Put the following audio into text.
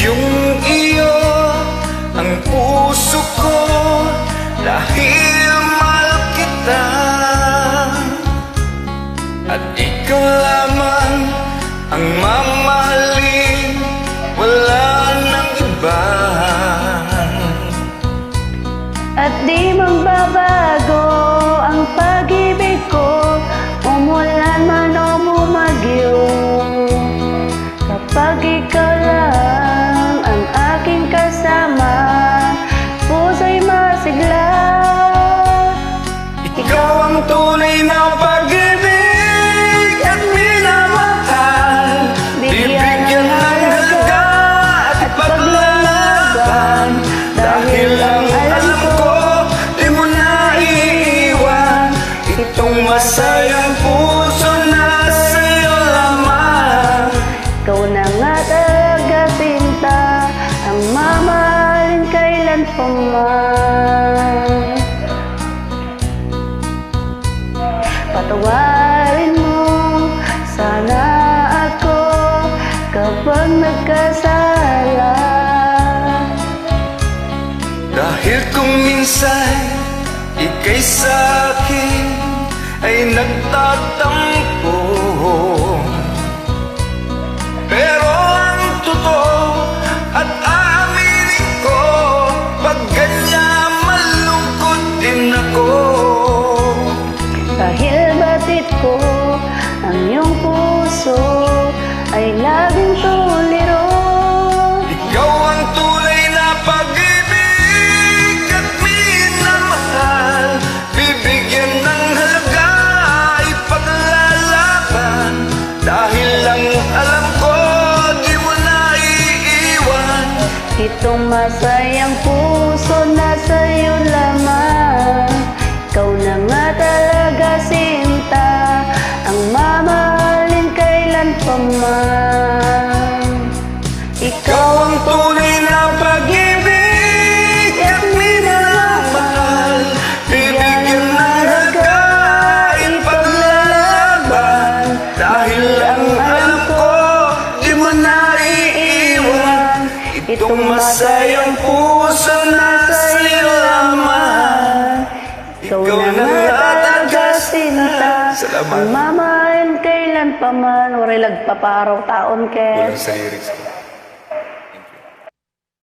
Yung iyo ang puso ko dahil mahal kita, at ikaw lamang ang mamahalin, wala nang iba. At di magbabago ang pag-ibig ko, umulan man o bumagyo. Kapag ikaw lang ang aking kasama, puso'y masigla. Ikaw ang tunay na pag-ibig at minamahal, bibigyan ng halaga at paglalaban, dahil ang alam ko di mo na iiwan itong masayang puso na sa'yo lamang. Ikaw na nga talaga sinta, ang mamahalin kailan pa man. Patawarin mo sana ako kapag nagkasala. Dahil kung minsan ika'y sa'kin ay nagtatampo, pero ang totoo at aaminin ko, pag ganyan malungkot din ako. Dahil batid ko ang iyong puso ay laging tuliro. Ikaw ang tunay na pag-ibig at minamahal, bibigyan ng halaga, ipaglalaban, dahil lang alam ko di mo na iiwan Itong masayang puso na sa'yo lamang. Ikaw na nga talaga sinta, ang mamahalin kailan pa man. Ikaw ang tunay na pag-ibig at minamahal, bibigyan ng halaga, ipaglalaban, dahil ang alam ko di mo na iiwan itong masayang puso na sa'yo lamang. Ikaw na nga talaga sinta, Salamat. ang mamahalin kailan pa man. Waray lagpaparaw taon, Kes. Sa lyrics ko.